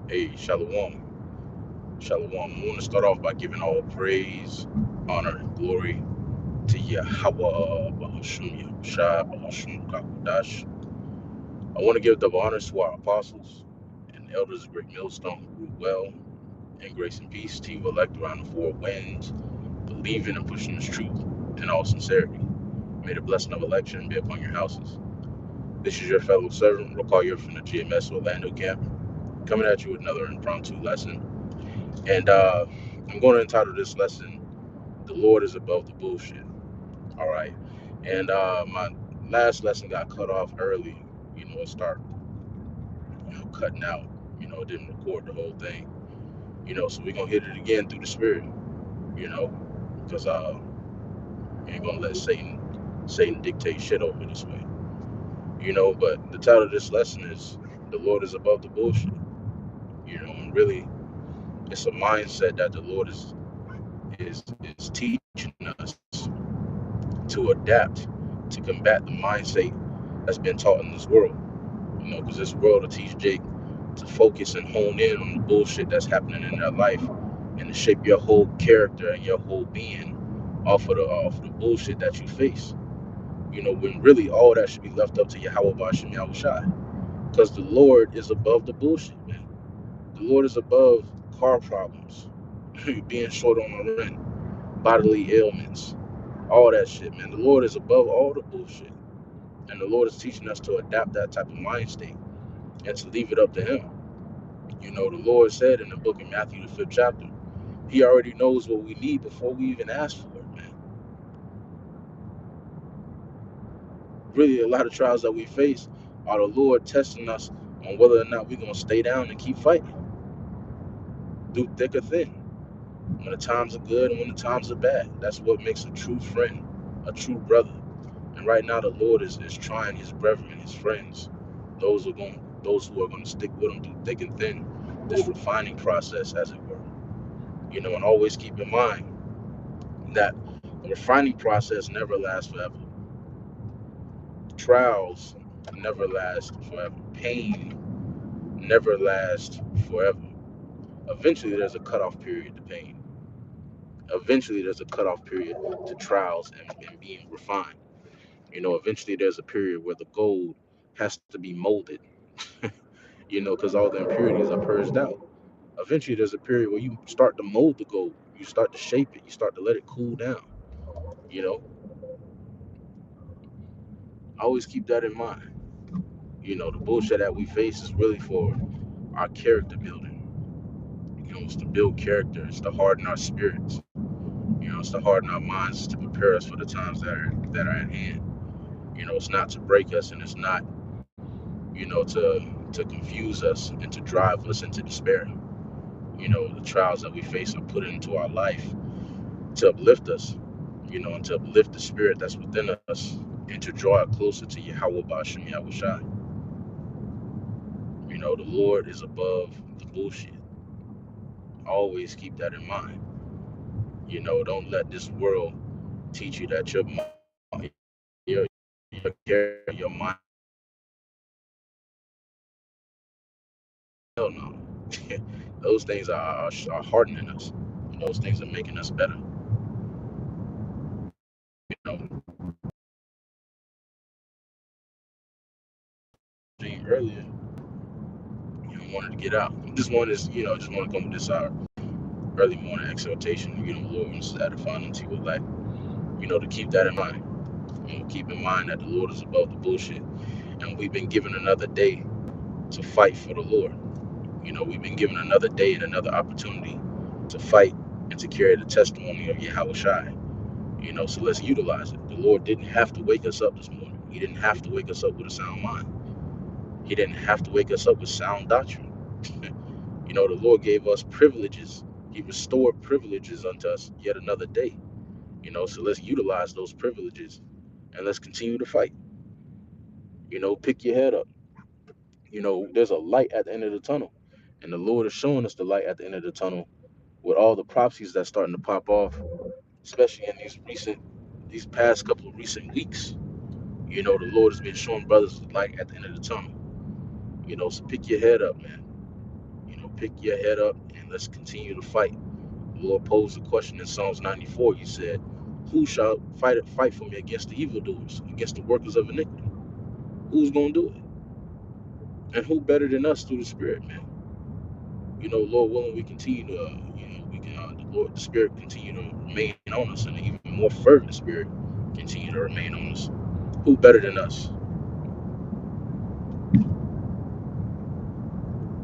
Hey, Shalom. Shalom. I want to start off by giving all praise, honor, and glory to Yahweh, Bahashum Yahushua, Bahashum Kakudash. I want to give double honors to our apostles and elders of Great Millstone who rule well in grace and peace to you elect around the four winds, believing and pushing this truth in all sincerity. May the blessing of election be upon your houses. This is your fellow servant, Rakal Yer from the GMS Orlando camp, coming at you with another impromptu lesson. And I'm going to entitle this lesson, The Lord is Above the Bullshit. All right. And my last lesson got cut off early. It started, cutting out. It didn't record the whole thing. So we're going to hit it again through the spirit, you know, because ain't going to let Satan dictate shit over this way, But the title of this lesson is The Lord is Above the Bullshit, and really it's a mindset that the Lord is teaching us to adapt to combat the mindset that's been taught in this world. Because this world will teach Jake to focus and hone in on the bullshit that's happening in their life and to shape your whole character and your whole being off of the bullshit that you face. When really all that should be left up to Yahweh Bashem Yahushai. Because the Lord is above the bullshit, man. The Lord is above car problems, being short on the rent, bodily ailments, all that shit, man. The Lord is above all the bullshit. And the Lord is teaching us to adapt that type of mind state and to leave it up to Him. The Lord said in the book of Matthew, the 5th chapter, He already knows what we need before we even ask for it, man. Really, a lot of trials that we face are the Lord testing us on whether or not we're going to stay down and keep fighting through thick or thin. When the times are good and when the times are bad. That's what makes a true friend, a true brother. And right now, the Lord is trying His brethren, His friends, those who are going to stick with Him through thick and thin, this refining process, as it were. And always keep in mind that the refining process never lasts forever. Trials never last forever. Pain never lasts forever. Eventually, there's a cutoff period to pain. Eventually, there's a cutoff period to trials and being refined. Eventually, there's a period where the gold has to be molded, because all the impurities are purged out. Eventually, there's a period where you start to mold the gold. You start to shape it. You start to let it cool down. You know, always keep that in mind. The bullshit that we face is really for our character building. It's to build character. It's to harden our spirits. It's to harden our minds. It's to prepare us for the times that are at hand. It's not to break us, and it's not, to confuse us and to drive us into despair. The trials that we face are put into our life to uplift us, and to uplift the spirit that's within us and to draw it closer to Yahweh Bashem Yahushai. The Lord is above the bullshit. Always keep that in mind. Don't let this world teach you that your mind. Hell no. Those things are hardening us. Those things are making us better. You know, earlier, wanted to get out. This one is, just want to come with this early morning exhortation. Lord wants to edify unto you like, to keep that in mind. Keep in mind that the Lord is above the bullshit, and we've been given another day to fight for the Lord. We've been given another day and another opportunity to fight and to carry the testimony of Yahweh Shai. So let's utilize it. The Lord didn't have to wake us up this morning. He didn't have to wake us up with a sound mind. He didn't have to wake us up with sound doctrine. The Lord gave us privileges. He restored privileges unto us yet another day. So let's utilize those privileges and let's continue to fight. Pick your head up. There's a light at the end of the tunnel. And the Lord is showing us the light at the end of the tunnel with all the prophecies that's starting to pop off, especially in these past couple of recent weeks. The Lord has been showing brothers the light at the end of the tunnel. So pick your head up, man. pick your head up and let's continue to fight. The Lord posed the question in Psalms 94. He said, who shall fight for me against the evildoers, against the workers of iniquity? Who's gonna do it? And who better than us through the Spirit, man? Lord willing, we continue to, we can, the Spirit continue to remain on us, and an even more fervent Spirit continue to remain on us. Who better than us?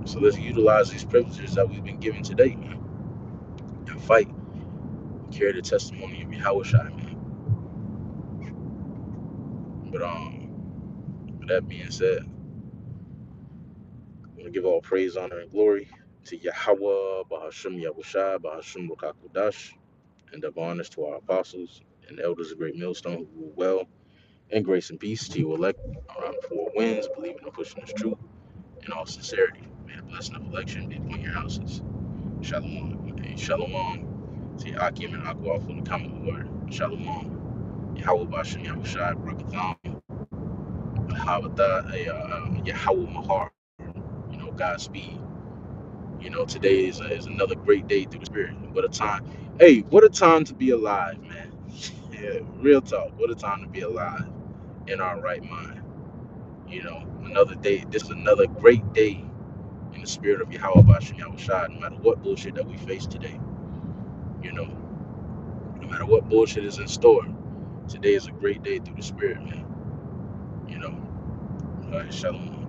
So let's utilize these privileges that we've been given today, man, and fight, and carry the testimony of Yahweh Shai, man. But with that being said, I want to give all praise, honor, and glory to Yahweh, Bahashim Yahushai, Bahashim Rukakudash, and double honors to our apostles and elders of Great Millstone who rule well, and grace and peace to you elect around four winds, believing and pushing this truth in all sincerity. May the blessing of election be upon your houses. Shalom. And shalom to your Akim and Aqua for the common word. Shalom. Yahweh Bashem Yahushai, Barakatham, Yahweh Mahar, Godspeed. Today is another great day through the Spirit. What a time. Hey, what a time to be alive, man. Yeah, real talk. What a time to be alive in our right mind. Another day. This is another great day in the spirit of Yahweh Bashem Yahushai, no matter what bullshit that we face today. No matter what bullshit is in store, today is a great day through the Spirit, man. Shalom.